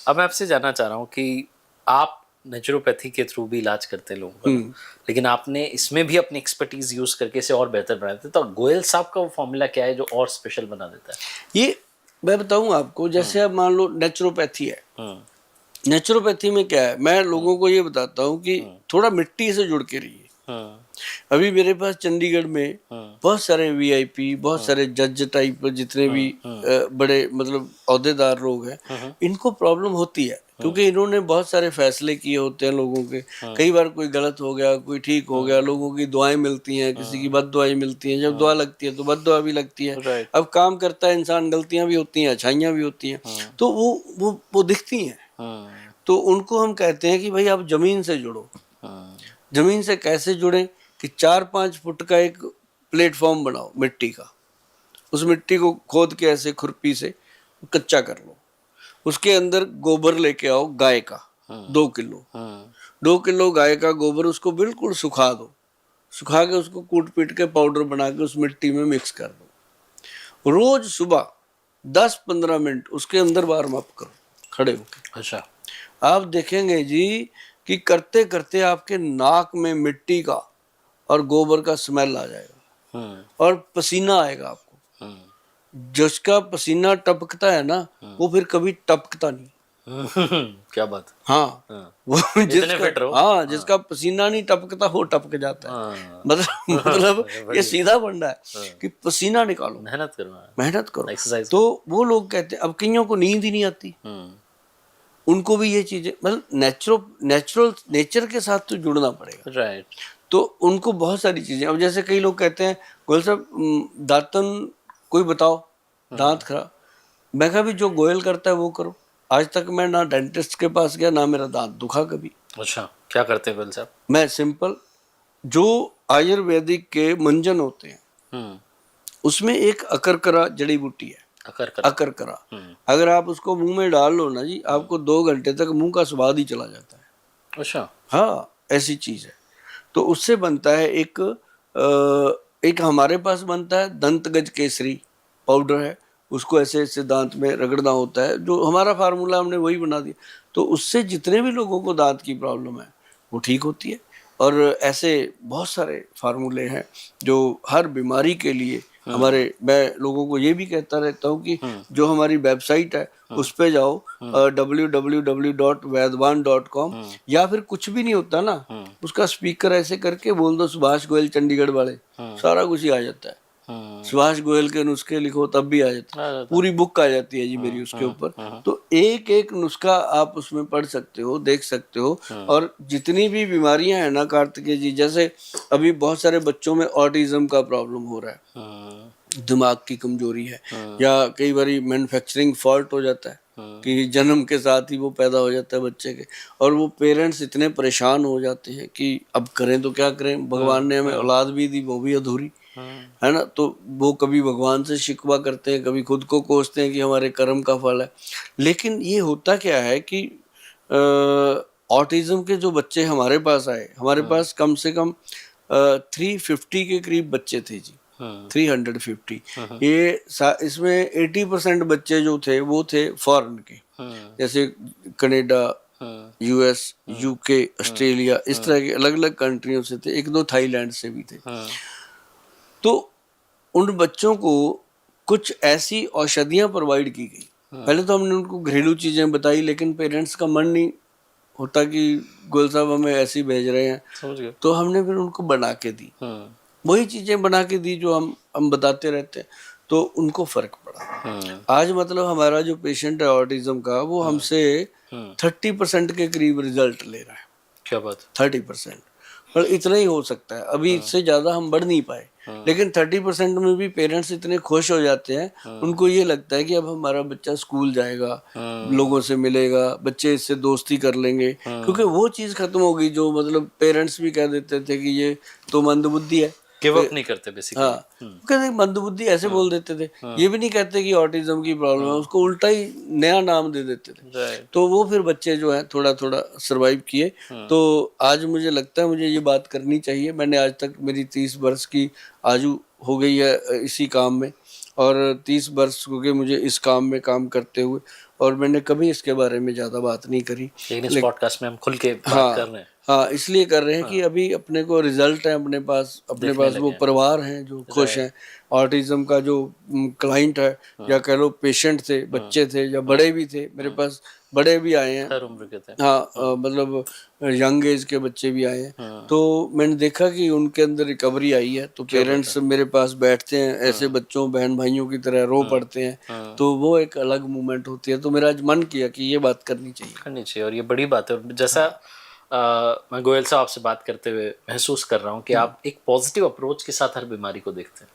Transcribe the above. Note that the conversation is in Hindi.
अब मैं आपसे जानना चाह रहा हूँ कि आप नेचुरोपैथी के थ्रू भी इलाज करते हैं लोगों का, लेकिन आपने इसमें भी अपनी एक्सपर्टीज यूज करके इसे और बेहतर बना देते हैं। तो गोयल साहब का वो फॉर्मूला क्या है जो और स्पेशल बना देता है? ये मैं बताऊं आपको, जैसे अब मान लो नेचुरोपैथी है, नेचुरोपैथी में क्या है, मैं लोगों को ये बताता हूँ कि थोड़ा मिट्टी से जुड़ के रहिए। अभी मेरे पास चंडीगढ़ में बहुत सारे वीआईपी, बहुत सारे जज टाइप जितने भी बड़े मतलब ओहदेदार लोग हैं, इनको प्रॉब्लम होती है क्योंकि इन्होंने बहुत सारे फैसले किए होते हैं लोगों के। कई बार कोई गलत हो गया, कोई ठीक हो गया, लोगों की दुआएं मिलती हैं, किसी की बद दुआएं मिलती हैं। जब दुआ लगती है तो बद दुआ भी लगती है। अब काम करता है इंसान, गलतियां भी होती हैं, अच्छाइयां भी होती हैं, तो वो दिखती हैं। तो उनको हम कहते हैं कि भाई आप जमीन से जुड़ो। जमीन से कैसे जुड़े कि 4-5 फुट का एक प्लेटफॉर्म बनाओ मिट्टी का, उस मिट्टी को खोद के ऐसे खुरपी से कच्चा कर लो, उसके अंदर गोबर लेके आओ गाय का 2 किलो, 2 किलो गाय का गोबर, उसको बिल्कुल सुखा दो, सुखा के उसको कूट पीट के पाउडर बना के उस मिट्टी में मिक्स कर दो। रोज सुबह 10-15 मिनट उसके अंदर वार्म अप करो खड़े होकर। अच्छा। आप देखेंगे जी कि करते करते आपके नाक में मिट्टी का और गोबर का स्मेल आ जाएगा और पसीना आएगा आपको। जिसका पसीना टपकता है ना, वो फिर कभी टपकता नहीं। क्या बात। हाँ, वो जिसका पसीना नहीं टपकता वो टपक जाता है। मतलब ये सीधा फंडा है कि पसीना निकालो, मेहनत करो। तो वो लोग कहते हैं, अब कईयों को नींद ही नहीं आती, उनको भी ये चीजें मतलब नेचर के साथ तो जुड़ना पड़ेगा। राइट। तो उनको बहुत सारी चीजें, अब जैसे कई लोग कहते हैं गोयल साहब दातन कोई बताओ, दांत खराब, मैं कहा भी जो गोयल करता है वो करो। आज तक मैं ना डेंटिस्ट के पास गया, ना मेरा दांत दुखा कभी। अच्छा, क्या करते हैं गोयल साहब? मैं सिंपल जो आयुर्वेदिक के मंजन होते हैं उसमें एक अकरकरा जड़ी बूटी है, अकरकरा। अगर आप उसको मुंह में डाल लो ना जी, आपको 2 घंटे तक मुंह का स्वाद ही चला जाता है। अच्छा। हाँ, ऐसी चीज है। तो उससे बनता है एक हमारे पास बनता है दंतगज केसरी पाउडर है, उसको ऐसे ऐसे दांत में रगड़ना होता है, जो हमारा फार्मूला हमने वही बना दिया। तो उससे जितने भी लोगों को दांत की प्रॉब्लम है वो ठीक होती है। और ऐसे बहुत सारे फार्मूले हैं जो हर बीमारी के लिए हमारे, मैं लोगों को ये भी कहता रहता हूँ कि जो हमारी वेबसाइट है उस पे जाओ, www.vaidwan.com, या फिर कुछ भी नहीं होता ना, उसका स्पीकर ऐसे करके बोल दो सुभाष गोयल चंडीगढ़ वाले, सारा कुछ ही आ जाता है। सुभाष गोयल के नुस्खे लिखो तब भी आ जाता है, पूरी बुक आ जाती है जी मेरी उसके ऊपर। तो एक एक नुस्खा आप उसमें पढ़ सकते हो, देख सकते हो। और जितनी भी बीमारियां हैं ना कार्तिकेय जी, जैसे अभी बहुत सारे बच्चों में ऑटिज्म का प्रॉब्लम हो रहा है, दिमाग की कमजोरी है, या कई बार मैन्युफैक्चरिंग फॉल्ट हो जाता है कि जन्म के साथ ही वो पैदा हो जाता है बच्चे के, और वो पेरेंट्स इतने परेशान हो जाते हैं कि अब करें तो क्या करें, भगवान ने हमें औलाद भी दी वो भी अधूरी है ना। तो वो कभी भगवान से शिकवा करते हैं, कभी खुद को कोसते हैं कि हमारे कर्म का फल है। लेकिन ये होता क्या है कि ऑटिज्म के जो बच्चे हमारे पास आए, हमारे पास कम से कम 350 के करीब बच्चे थे जी, 350। ये इसमें 80% बच्चे जो थे वो थे फॉरेन के, जैसे कनाडा, यूएस, यूके, ऑस्ट्रेलिया, इस तरह के अलग अलग कंट्रियों से थे, 1-2 थाईलैंड से भी थे। तो उन बच्चों को कुछ ऐसी औषधियां प्रोवाइड की गई। पहले तो हमने उनको घरेलू चीजें बताई, लेकिन पेरेंट्स का मन नहीं होता कि गोयल साहब हमें ऐसे ही भेज रहे हैं, तो हमने फिर उनको बना के दी, वही चीजें बना के दी जो हम बताते रहते हैं। तो उनको फर्क पड़ा। आज मतलब हमारा जो पेशेंट है ऑटिज्म का, वो हमसे 30% के करीब रिजल्ट ले रहा है। क्या बात। 30%, पर इतना ही हो सकता है, अभी इससे ज्यादा हम बढ़ नहीं पाए। लेकिन 30% में भी पेरेंट्स इतने खुश हो जाते हैं, उनको ये लगता है कि अब हमारा बच्चा स्कूल जाएगा, लोगों से मिलेगा, बच्चे इससे दोस्ती कर लेंगे, क्योंकि वो चीज खत्म हो गई जो मतलब पेरेंट्स भी कह देते थे कि ये तो मंदबुद्धि है, गिव अप नहीं करते बेसिकली। हाँ, कहते मंदबुद्धि ऐसे बोल देते थे। ये भी नहीं कहते कि ऑटिज्म की प्रॉब्लम है, उसको उल्टा ही नया नाम दे देते थे। तो वो फिर बच्चे जो है थोड़ा थोड़ा सरवाइव किए। तो आज मुझे लगता है मुझे ये बात करनी चाहिए। मैंने आज तक, मेरी 30 वर्ष की आयु हो गई है इसी काम में, और 30 वर्ष हो गए मुझे इस काम में काम करते हुए, और मैंने कभी इसके बारे में ज़्यादा बात नहीं करी। लेकिन इस पॉडकास्ट में हम खुल के बात हाँ कर रहे हैं। हाँ, इसलिए कर रहे हैं कि अभी अपने को रिजल्ट है, अपने पास दिखने वो लगे हैं। परिवार हैं जो खुश हैं। ऑटिज्म का जो क्लाइंट है या कह लो पेशेंट थे, बच्चे थे या बड़े भी थे, मेरे पास बड़े भी आए हैं। हर उम्र के थे। हाँ मतलब यंग एज के बच्चे भी आए हैं। तो मैंने देखा कि उनके अंदर रिकवरी आई है। तो पेरेंट्स मेरे पास बैठते हैं, ऐसे बच्चों बहन भाइयों की तरह रो पड़ते हैं। तो वो एक अलग मूवमेंट होती है। तो मेरा आज मन किया कि ये बात करनी चाहिए। और ये बड़ी बात है। और जैसा मैं गोयल साहब से बात करते हुए महसूस कर रहा हूँ कि आप एक पॉजिटिव अप्रोच के साथ हर बीमारी को देखते हैं।